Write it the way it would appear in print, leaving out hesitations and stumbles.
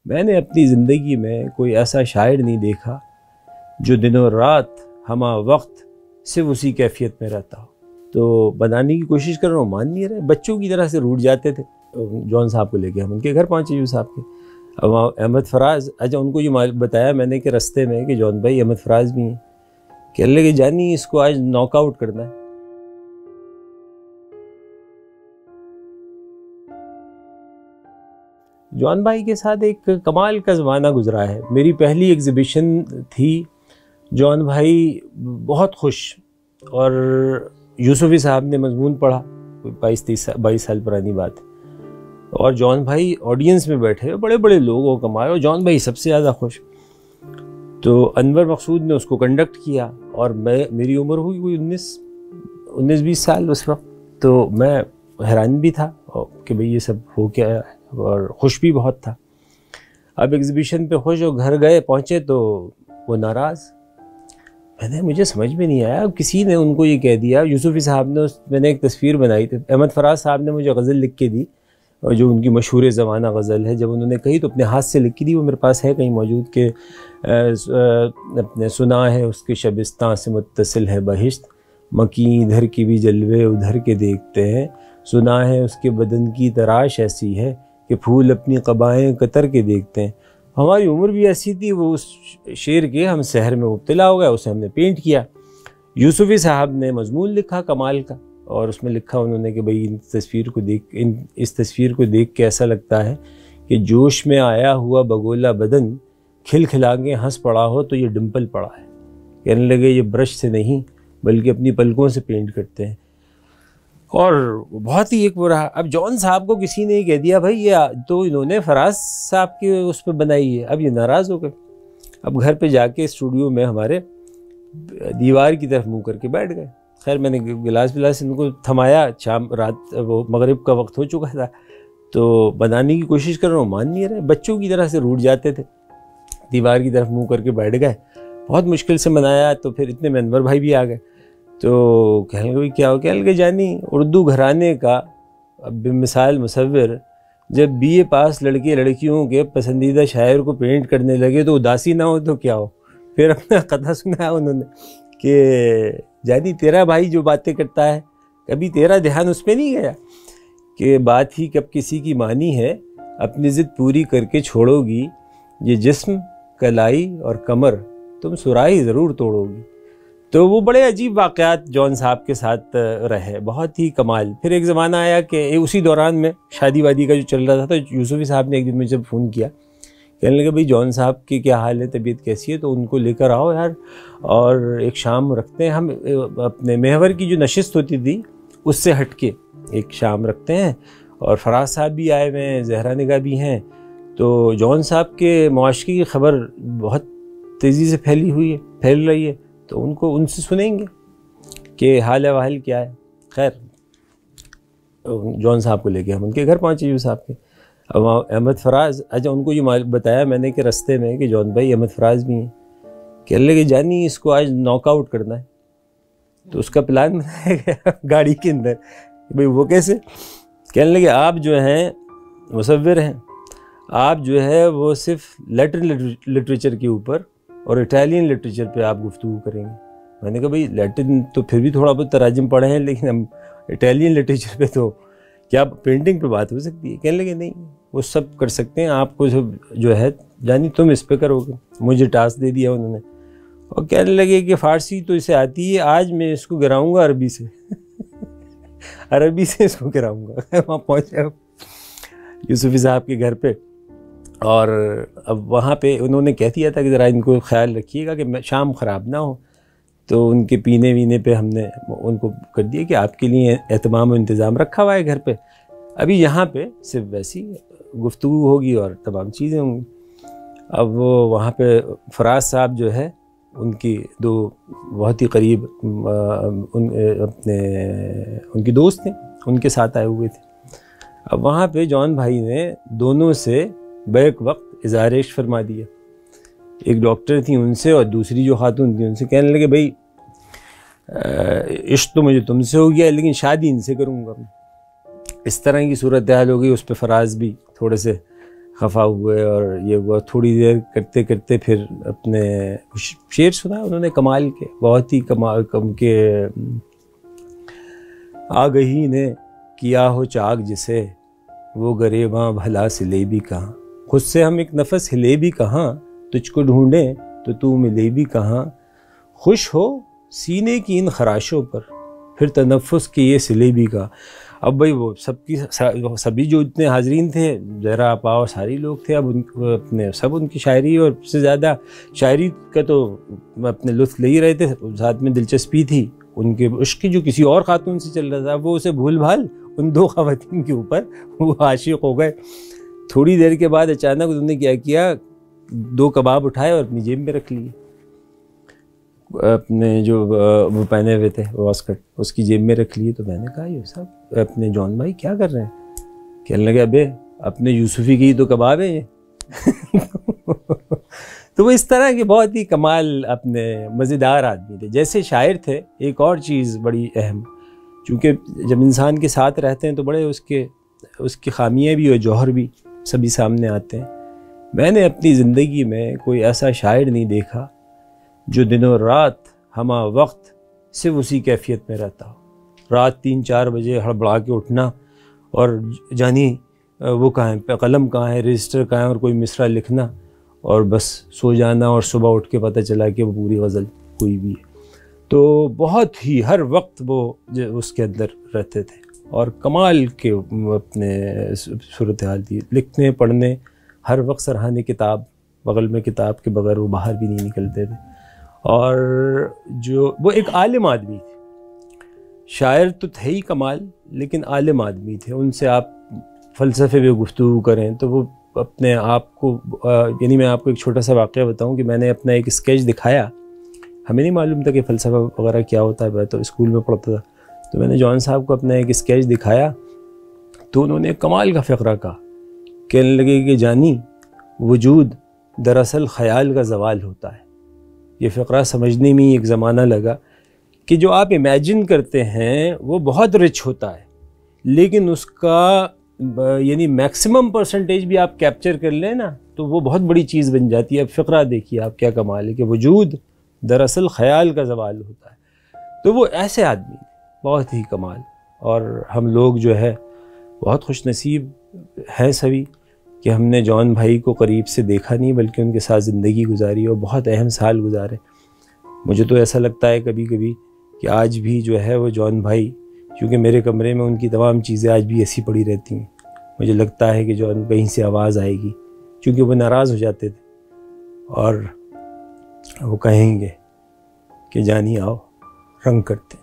मैंने अपनी ज़िंदगी में कोई ऐसा शायर नहीं देखा जो दिनों रात हमा वक्त सिर्फ उसी कैफियत में रहता हो। तो बनाने की कोशिश कर रहा हूँ, मान नहीं रहे, बच्चों की तरह से रूठ जाते थे। जॉन साहब को लेके हम उनके घर पहुँचे, यूँ साहब के। अब अहमद फराज, अच्छा उनको ये बताया मैंने कि रास्ते में कि जॉन भाई अहमद फराज भी हैं। कहने लगे जानी इसको आज नॉकआउट करना है। जॉन भाई के साथ एक कमाल का ज़माना गुजरा है। मेरी पहली एग्ज़िबिशन थी, जॉन भाई बहुत खुश, और यूसुफ़ी साहब ने मजमून पढ़ा, 22 साल पुरानी बात है, और जॉन भाई ऑडियंस में बैठे, बड़े बड़े लोग हो कमाए, और जॉन भाई सबसे ज़्यादा खुश। तो अनवर मकसूद ने उसको कंडक्ट किया, और मेरी उम्र हुई कोई 19-20 साल उस वक्त। तो मैं हैरान भी था कि भाई ये सब हो क्या है, और खुश भी बहुत था। अब एग्ज़िबिशन पे खुश हो, घर गए पहुँचे तो वो नाराज़। मुझे समझ में नहीं आया, किसी ने उनको ये कह दिया, यूसुफ़ी साहब ने, मैंने एक तस्वीर बनाई थी, अहमद फराज साहब ने मुझे गज़ल लिख के दी, और जो उनकी मशहूर ज़माना गज़ल है, जब उन्होंने कही तो अपने हाथ से लिखी थी, वो मेरे पास है कहीं मौजूद, के अपने सुना है उसके शबिस्तान से मुत्तसिल है बहिश्त, मकी इधर की भी जलवे उधर के देखते हैं, सुना है उसके बदन की तराश ऐसी है कि फूल अपनी क़बाएँ कतर के देखते हैं। हमारी उम्र भी ऐसी थी, वो उस शेर के हम सहर में मुब्तला हो गए, उसे हमने पेंट किया। यूसुफ़ी साहब ने मजमून लिखा कमाल का, और उसमें लिखा उन्होंने कि भाई इस तस्वीर को देख के ऐसा लगता है कि जोश में आया हुआ बगोला बदन खिलखिला के हंस पड़ा हो तो ये डिम्पल पड़ा है। कहने लगे ये ब्रश से नहीं बल्कि अपनी पलकों से पेंट करते हैं। और बहुत ही एक वो रहा। अब जॉन साहब को किसी ने कह दिया भाई ये तो इन्होंने फराज साहब के उस पर बनाई है, अब ये नाराज़ हो गए। अब घर पे जाके स्टूडियो में हमारे दीवार की तरफ मुंह करके बैठ गए। खैर मैंने गिलास इनको थमाया, शाम रात वो मगरिब का वक्त हो चुका था, तो बनाने की कोशिश कर रहा हूँ, मान नहीं रहे, बच्चों की तरह से रूठ जाते थे। दीवार की तरफ मुंह करके बैठ गए, बहुत मुश्किल से बनाया। तो फिर इतने में अनवर भाई भी आ गए, तो कहने लगे क्या हो, कहने लगे जानी उर्दू घराने का बेमिसाल मुसव्विर जब BA पास लड़के लड़कियों के पसंदीदा शायर को पेंट करने लगे तो उदासी ना हो तो क्या हो। फिर अपना कथा सुनाया उन्होंने कि जानी तेरा भाई जो बातें करता है, कभी तेरा ध्यान उस पर नहीं गया कि बात ही कब किसी की मानी है, अपनी ज़िद पूरी करके छोड़ोगी, ये जिस्म कलाई और कमर तुम सुराही ज़रूर तोड़ोगी। तो वो बड़े अजीब वाक़यात जॉन साहब के साथ रहे, बहुत ही कमाल। फिर एक ज़माना आया कि उसी दौरान में शादी वादी का जो चल रहा था, तो यूसुफ़ी साहब ने एक दिन मुझे फ़ोन किया, कहने लगे भाई जॉन साहब की क्या हाल है, तबीयत कैसी है, तो उनको लेकर आओ यार, और एक शाम रखते हैं। हम अपने महवर की जो नशिस्त होती थी उससे हट के एक शाम रखते हैं, और फराज साहब भी आए हुए हैं, ज़हरा निगाह भी हैं। तो जॉन साहब के मुआशकी की खबर बहुत तेज़ी से फैल रही है, तो उनसे सुनेंगे कि हाल वाहल क्या है। खैर जॉन साहब को लेके हम उनके घर पहुँचे, यूँ साहब के। अब अहमद फराज, अच्छा उनको ये बताया मैंने कि रास्ते में कि जॉन भाई अहमद फराज भी हैं। कहने लगे जानी इसको आज नॉकआउट करना है। तो उसका प्लान बनाया गया गाड़ी के अंदर, भाई वो कैसे। कहने लगे आप जो हैं मुसव्विर हैं, आप जो है वो सिर्फ लैटिन लिटरेचर के ऊपर और इटालियन लिटरेचर पे आप गुफ्तगू करेंगे। मैंने कहा भाई लैटिन तो फिर भी थोड़ा बहुत तराजिम पढ़े हैं, लेकिन हम इटालियन लिटरेचर पे तो क्या पेंटिंग पे बात हो सकती है। कहने लगे नहीं वो सब कर सकते हैं, आपको जो है जानी तुम इस पे करोगे। मुझे टास्क दे दिया उन्होंने, और कहने लगे कि फ़ारसी तो इसे आती है, आज मैं इसको गिराऊंगा अरबी से अरबी से इसको गिराऊंगा। वहाँ पहुँचे यूसुफ़ी साहब के घर पे, और अब वहाँ पे उन्होंने कह दिया था कि ज़रा इनको ख्याल रखिएगा कि शाम ख़राब ना हो। तो उनके पीने वीने पे हमने उनको कर दिया कि आपके लिए एहतमाम और इंतज़ाम रखा हुआ है घर पे। अभी यहाँ पे सिर्फ वैसी गुफ्तगू होगी और तमाम चीज़ें होंगी। अब वो वहाँ पे फराज साहब जो है उनकी दो बहुत ही करीब उनकी दोस्त थे, उनके साथ आए हुए थे। अब वहाँ पे जॉन भाई ने दोनों से बैक वक्त इज़हार इश्क फरमा दिया। एक डॉक्टर थी उनसे, और दूसरी जो खातून थी उनसे। कहने लगे भाई इश्क तो मुझे तुमसे हो गया, लेकिन शादी इनसे करूँगा। इस तरह की सूरत हाल हो गई। उस पर फराज भी थोड़े से खफा हुए और ये हुआ। थोड़ी देर करते करते फिर अपने शेर सुना उन्होंने कमाल के, बहुत ही कमाल कम के। आगही ने किया हो चाक जिसे, वो गरेबां भला सिले भी कहाँ। खुद से हम एक नफस हिले भी कहाँ, तुझको ढूंढें तो तू मिले भी कहाँ। खुश हो सीने की इन खराशों पर, फिर तनफ़ुस के ये सिले भी कहाँ। अब भाई वो सभी जो इतने हाजरीन थे, जरा आपा और सारी लोग थे, अब अपने सब उनकी शायरी और से ज़्यादा शायरी का तो अपने लुत्फ़ ले ही रहे थे, साथ में दिलचस्पी थी उनके इश्क जो किसी और खातून से चल रहा था, वो उसे भूल भाल उन दो ख़वातीन के ऊपर वो आशिक हो गए। थोड़ी देर के बाद अचानक उन्होंने क्या किया, 2 कबाब उठाए और अपनी जेब में रख लिए। अपने जो वो पहने हुए थे वास्कट, उसकी जेब में रख लिए। तो मैंने कहा ये साहब अपने जॉन भाई क्या कर रहे हैं? कहने लगे अबे अपने यूसुफी की तो कबाब है ये। तो वो इस तरह के बहुत ही कमाल अपने मज़ेदार आदमी थे, जैसे शायर थे। एक और चीज़ बड़ी अहम, चूँकि जब इंसान के साथ रहते हैं तो बड़े उसकी खामियाँ भी और जौहर भी सभी सामने आते हैं। मैंने अपनी ज़िंदगी में कोई ऐसा शायर नहीं देखा जो दिनों रात हमा वक्त सिर्फ उसी कैफियत में रहता हो। रात 3-4 बजे हड़बड़ा के उठना और जानी वो कहाँ है, कलम कहाँ है, रजिस्टर कहाँ है, और कोई मिसरा लिखना और बस सो जाना, और सुबह उठ के पता चला कि वो पूरी गज़ल हुई भी है। तो बहुत ही हर वक्त वो उसके अंदर रहते थे और कमाल के अपने सूरत हाल थी। लिखने पढ़ने हर वक्त सरहाने किताब, बगल में किताब के बगैर वो बाहर भी नहीं निकलते थे। और जो वो एक आलिम आदमी थे, शायर तो थे ही कमाल, लेकिन आलिम आदमी थे। उनसे आप फ़लसफ़े पे गुफ्तगू करें तो वो अपने आप को यानी मैं आपको एक छोटा सा वाक़या बताऊं कि मैंने अपना एक स्केच दिखाया। हमें नहीं मालूम था कि फ़लसफ़ा वगैरह क्या होता है, मैं तो स्कूल में पढ़ता था। तो मैंने जॉन साहब को अपना एक स्केच दिखाया तो उन्होंने कमाल का फ़क़रा कहा। कहने लगे कि जानी वजूद दरअसल ख़याल का ज़वाल होता है। ये फ़क़रा समझने में एक ज़माना लगा कि जो आप इमेजिन करते हैं वो बहुत रिच होता है, लेकिन उसका यानी मैक्सिमम परसेंटेज भी आप कैप्चर कर लें ना तो वो बहुत बड़ी चीज़ बन जाती है। अब फ़क़रा देखिए आप क्या कमाल है कि वजूद दरअसल ख़याल का ज़वाल होता है। तो वो ऐसे आदमी बहुत ही कमाल। और हम लोग जो है बहुत खुशनसीब हैं सभी कि हमने जॉन भाई को करीब से देखा नहीं, बल्कि उनके साथ ज़िंदगी गुजारी और बहुत अहम साल गुजारे। मुझे तो ऐसा लगता है कभी कभी कि आज भी जो है वो जॉन भाई, क्योंकि मेरे कमरे में उनकी तमाम चीज़ें आज भी ऐसी पड़ी रहती हैं, मुझे लगता है कि जॉन कहीं से आवाज़ आएगी, क्योंकि वो नाराज़ हो जाते थे और वो कहेंगे कि जानी आओ रंग करते।